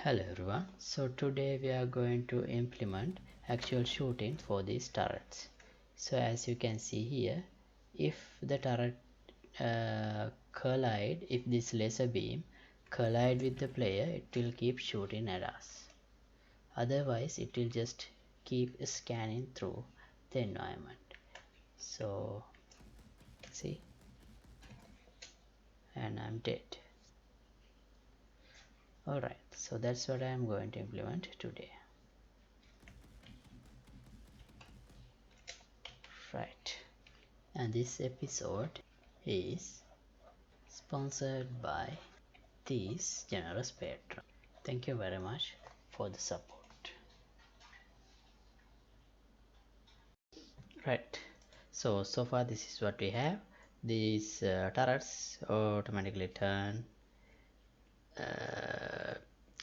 Hello everyone, so today we are going to implement actual shooting for these turrets. So as you can see here, if the turret if this laser beam collide with the player, it will keep shooting at us. Otherwise it will just keep scanning through the environment. So see, and I'm dead. Alright, so that's what I am going to implement today. Right, and this episode is sponsored by these generous patrons. Thank you very much for the support. Right, so far this is what we have. These turrets automatically turn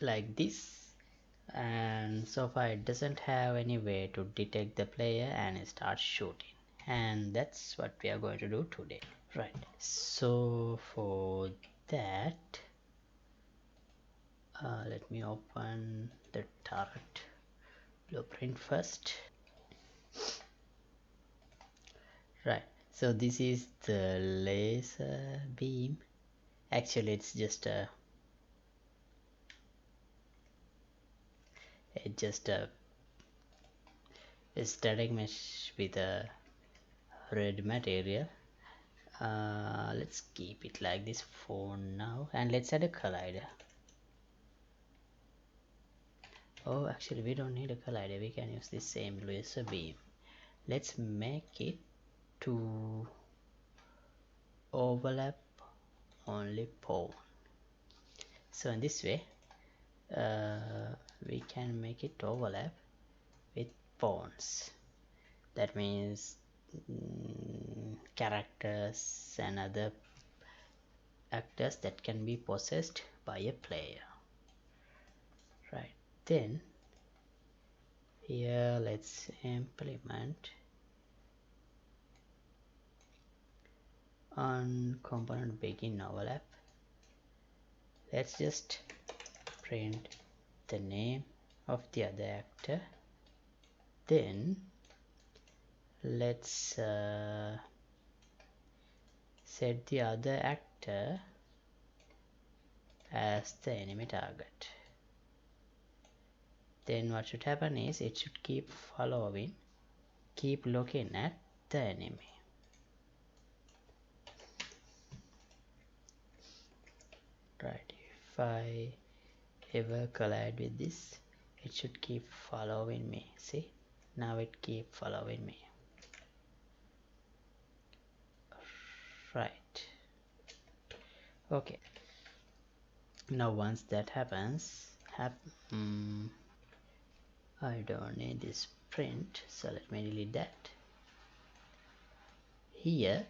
like this, and so far it doesn't have any way to detect the player and start shooting, and that's what we are going to do today. Right, so for that let me open the turret blueprint first. Right, so this is the laser beam. Actually it's just a static mesh with a red material. Let's keep it like this for now, and let's add a collider. Oh, actually we don't need a collider, we can use the same laser beam. Let's make it to overlap only pawn. So in this way we can make it overlap with pawns. That means characters and other actors that can be possessed by a player. Right, then here let's implement on component begin overlap. Let's just print the name of the other actor, then let's set the other actor as the enemy target. Then what should happen is it should keep looking at the enemy. Right, if I ever collide with this, it should keep following me. See, now it keep following me. Right, okay, now once that happens, I don't need this print, so let me delete that. Here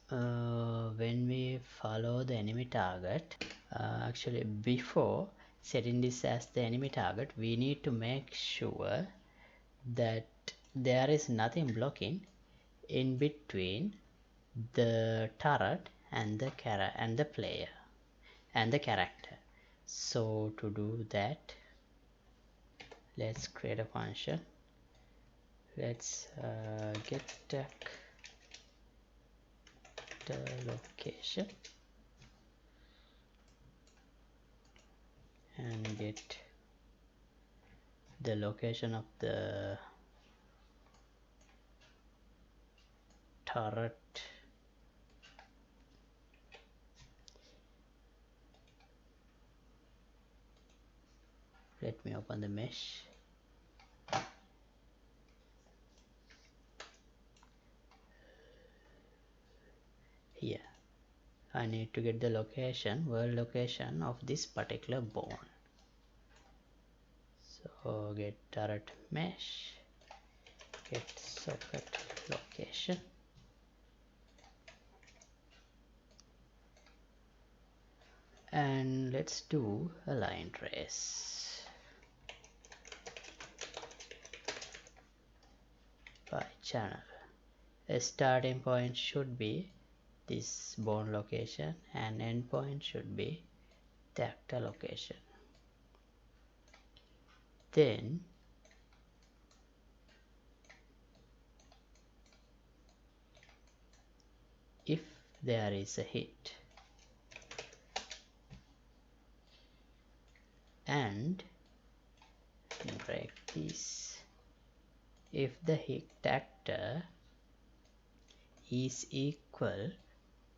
when we follow the enemy target, actually before setting this as the enemy target, we need to make sure that there is nothing blocking in between the turret and the player and the character. So to do that, let's create a function. Let's get the location and get the location of the turret. Let me open the mesh. Here I need to get the location, world location of this particular bone. So get turret mesh, get socket location, and let's do a line trace by channel. A starting point should be this bone location and end point should be the actor location. then if there is a hit and break this, if the hit actor is equal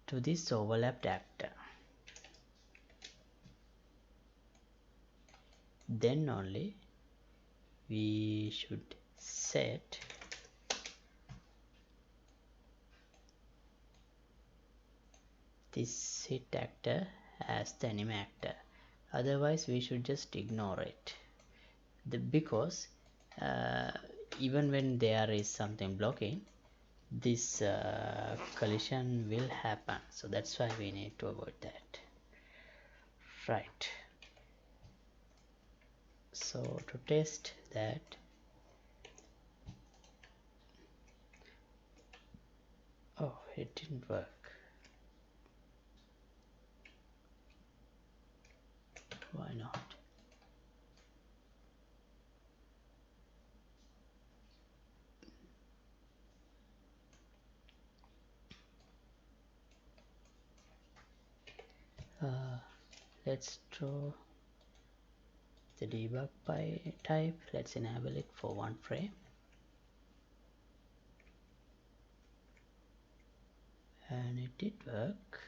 to this overlapped actor, then only we should set this hit actor as the enemy actor. Otherwise we should just ignore it, because even when there is something blocking, this collision will happen. So that's why we need to avoid that. Right. So to test that, oh, it didn't work. Why not? Let's draw the debug by type. Let's enable it for one frame, and it did work,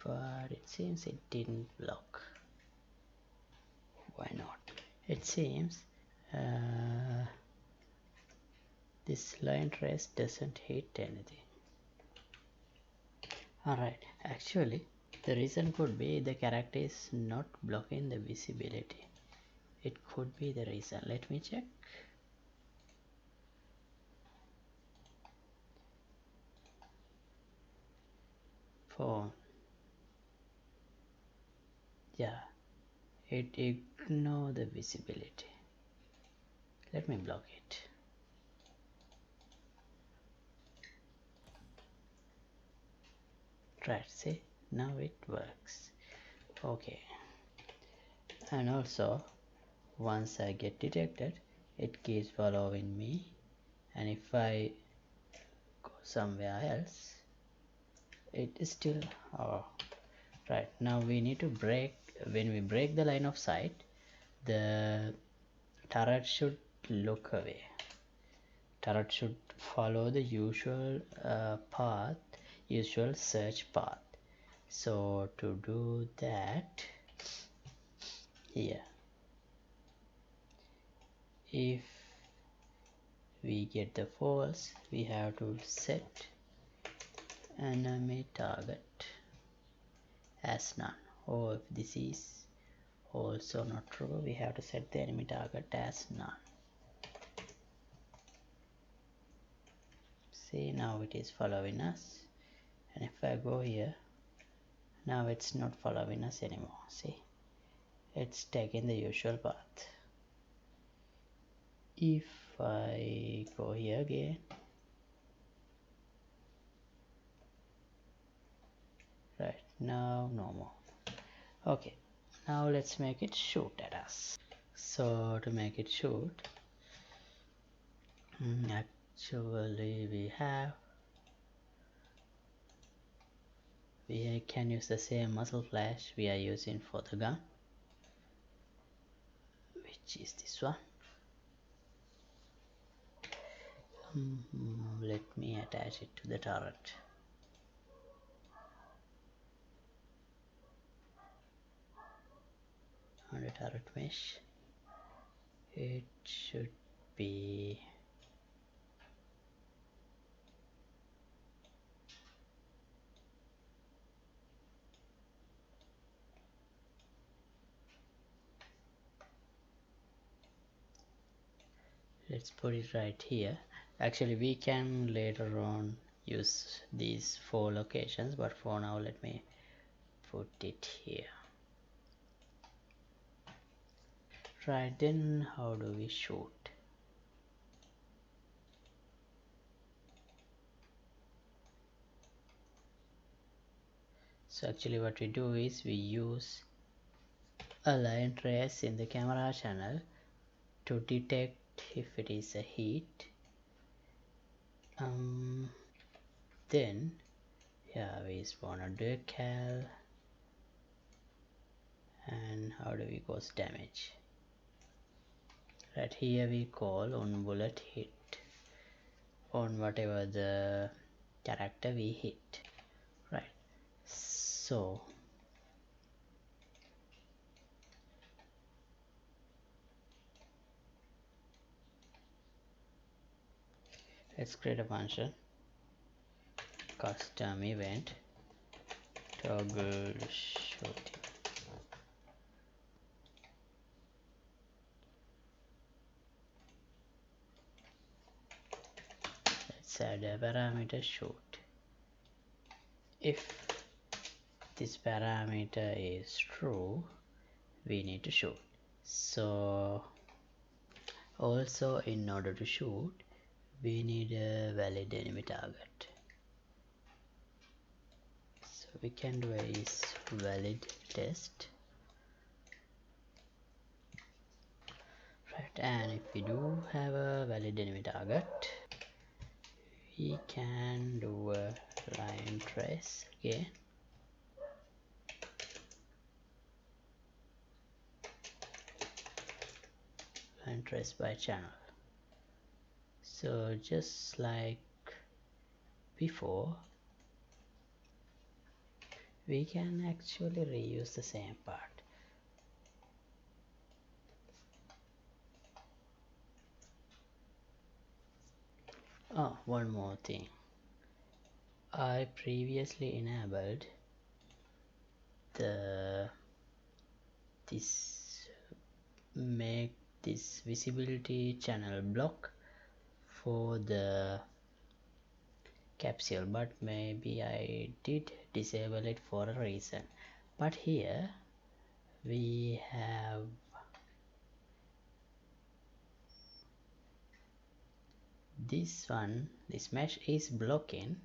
but it seems it didn't block. Why not? It seems this line trace doesn't hit anything. Alright, actually the reason could be the character is not blocking the visibility. It could be the reason. Let me check. Phone. Yeah, it ignore the visibility. Let me block it. Right, see, now it works. Okay, and also once I get detected, it keeps following me, and if I go somewhere else, it is still right. Now we need to break. When we break the line of sight, the turret should look away. Turret should follow the usual path, usual search path. So to do that, here, if we get the false, we have to set enemy target as none, or if this is also not true, we have to set the enemy target as none. See, now it is following us, and if I go here, now it's not following us anymore. See, it's taking the usual path. If I go here again, right, now no more. Okay, now let's make it shoot at us. So to make it shoot, actually we can use the same muzzle flash we are using for the gun, which is this one. Let me attach it to the turret. On the turret mesh, it should be let's put it right here. Actually we can later on use these 4 locations, but for now let me put it here. Right, then how do we shoot? So actually what we do is we use a line trace in the camera channel to detect if it is a heat. Then yeah, we spawn a dual cal, and how do we cause damage? Right here we call on bullet hit on whatever the character we hit. Right, so let's create a function, custom event toggle shooting. Let's add a parameter shoot. If this parameter is true, we need to shoot. So also, in order to shoot, we need a valid enemy target. So we can do is valid test. Right, and if we do have a valid enemy target, we can do a line trace again. Line trace by channel. So just like before, we can actually reuse the same part. Oh, one more thing. I previously enabled make this visibility channel block for the capsule, but maybe I did disable it for a reason. But here we have this mesh is blocking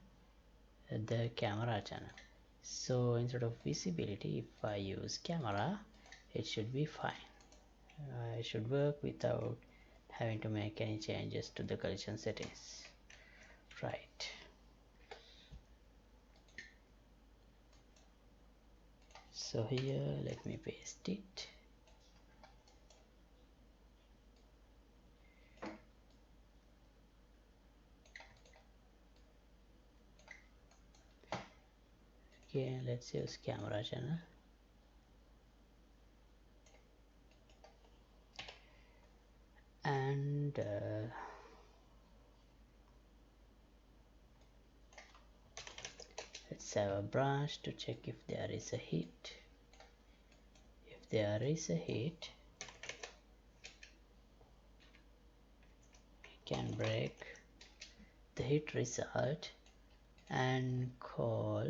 the camera channel. So instead of visibility, if I use camera, it should be fine. It should work without having to make any changes to the collision settings. Right. So here, let me paste it. Okay, let's use camera channel. And let's have a branch to check if there is a hit. If there is a hit, we can break the hit result and call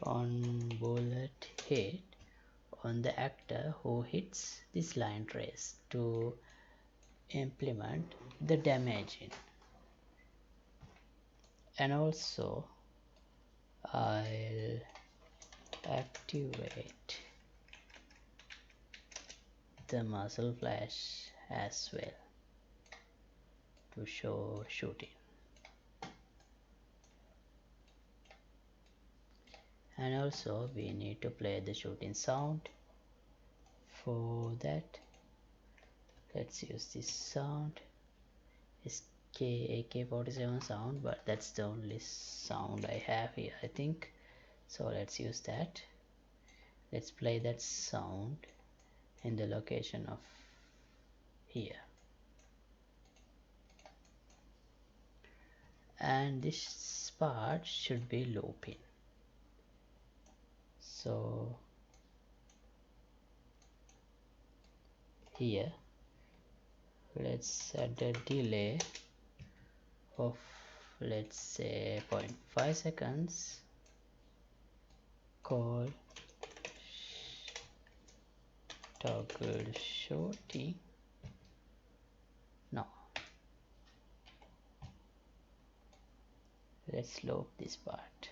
on bullet hit on the actor who hits this line trace to implement the damaging. And also I'll activate the muzzle flash as well to show shooting. And also we need to play the shooting sound. For that, let's use this sound. It's AK-47 sound, but that's the only sound I have here, I think. So let's use that. Let's play that sound in the location of here. And this part should be looping. So here, let's add a delay of, let's say, 0.5 seconds. Call toggle shooting. No, let's loop this part.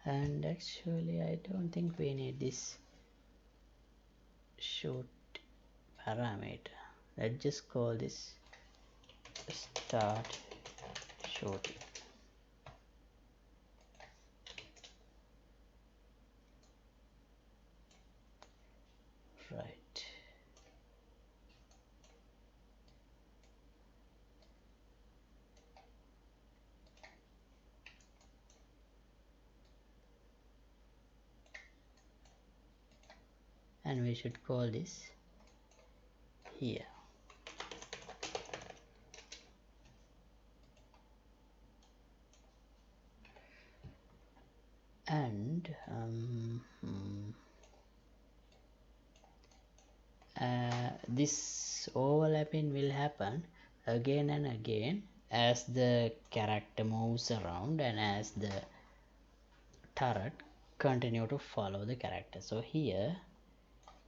And actually I don't think we need this shoot parameter. Let's just call this start shooting. Right. And we should call this here. And this overlapping will happen again and again as the character moves around and as the turret continue to follow the character. So here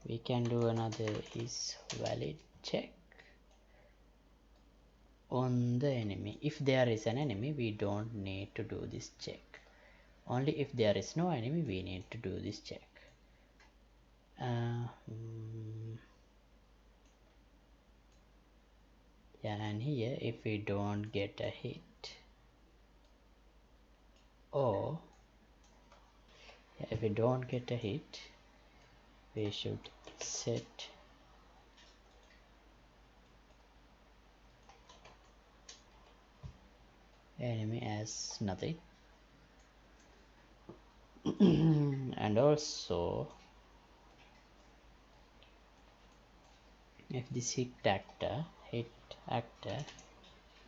we can do another is valid check on the enemy. If there is an enemy, we don't need to do this check. Only if there is no enemy, we need to do this check. Yeah, and here if we don't get a hit, or if we don't get a hit, we should set enemy as nothing. And also if this hit actor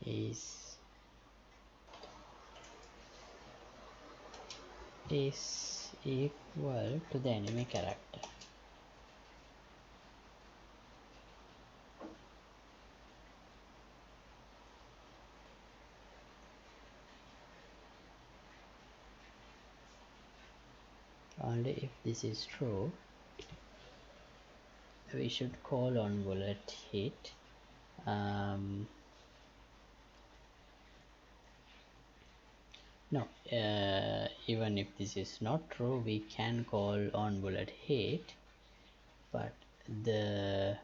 is equal to the enemy character, only if this is true, we should call on bullet hit. No, even if this is not true, we can call on bullet hit, but the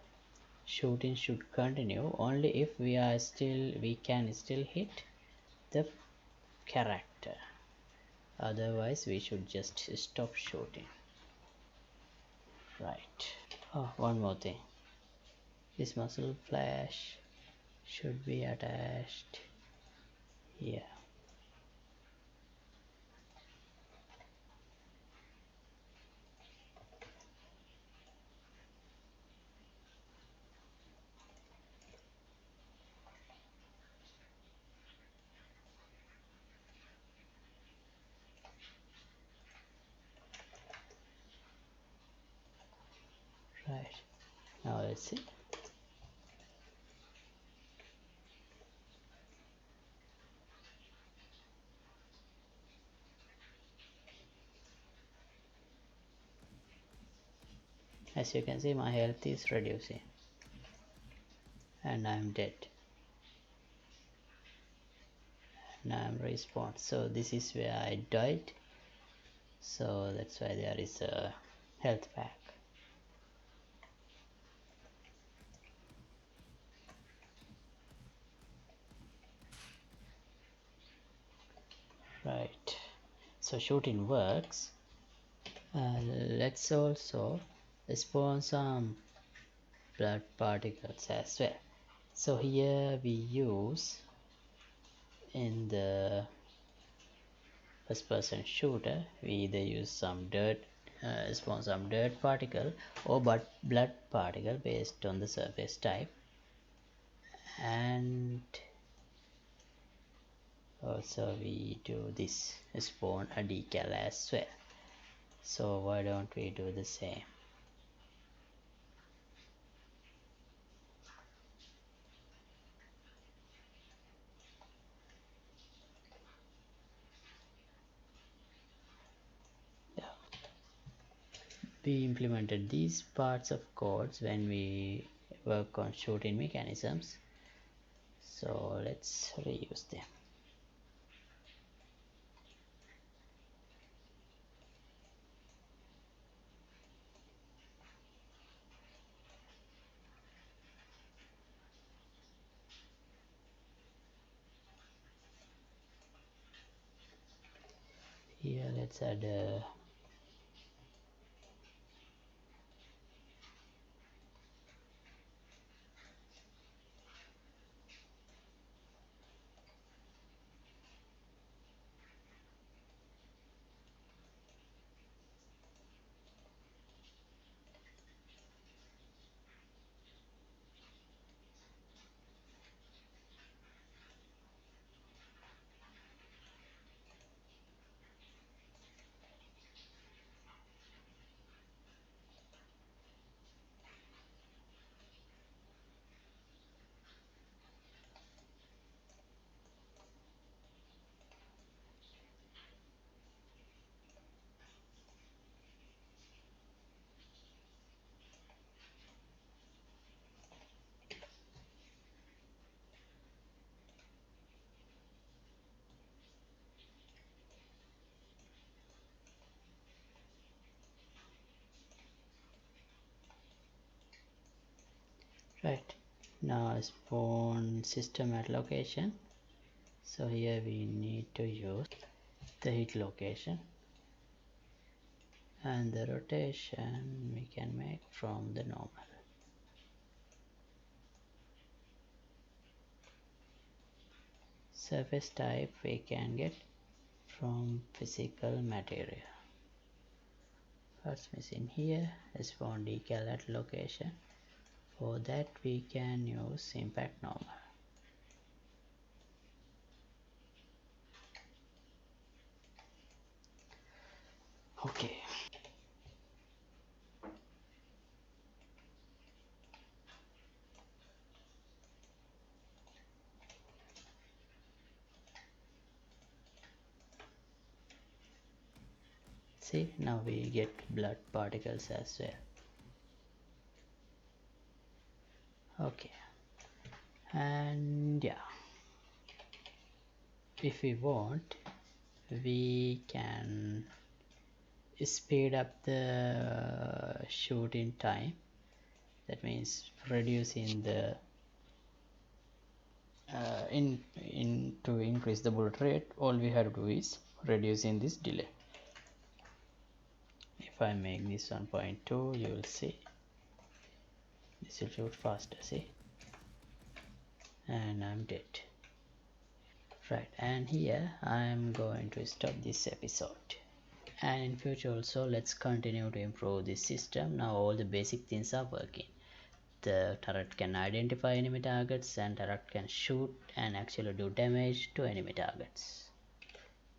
shooting should continue only if we can still hit the character. Otherwise we should just stop shooting. Right. Oh, one more thing, this muzzle flash should be attached here. Right, now let's see. As you can see, my health is reducing and I'm dead. Now I'm respawned. So this is where I died, so that's why there is a health pack. Right, so shooting works. Let's also spawn some blood particles as well. So here we use, in the first person shooter, we either use some dirt, spawn some dirt particle or blood particle based on the surface type, and also we do this spawn a decal as well. So why don't we do the same? Yeah. We implemented these parts of codes when we work on shooting mechanisms, so let's reuse them. Here let's add right. Now spawn system at location. So here we need to use the hit location, and the rotation we can make from the normal. Surface type we can get from physical material. What's missing here is spawn decal at location. For that we can use impact normal. Okay. See, now we get blood particles as well. Okay. And yeah, if we want, we can speed up the shooting time. That means reducing the to increase the bullet rate, all we have to do is reducing this delay. If I make this 1.2, you will see this will shoot faster, see, and I'm dead. Right, and here I'm going to stop this episode, and in future also let's continue to improve this system. Now all the basic things are working. The turret can identify enemy targets, and turret can shoot and actually do damage to enemy targets.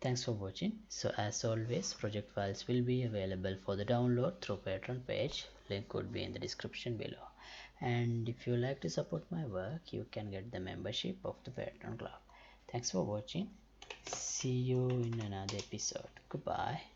Thanks for watching. So as always, project files will be available for the download through Patreon page. Link would be in the description below. And if you like to support my work, you can get the membership of the Patreon club. Thanks for watching. See you in another episode. Goodbye.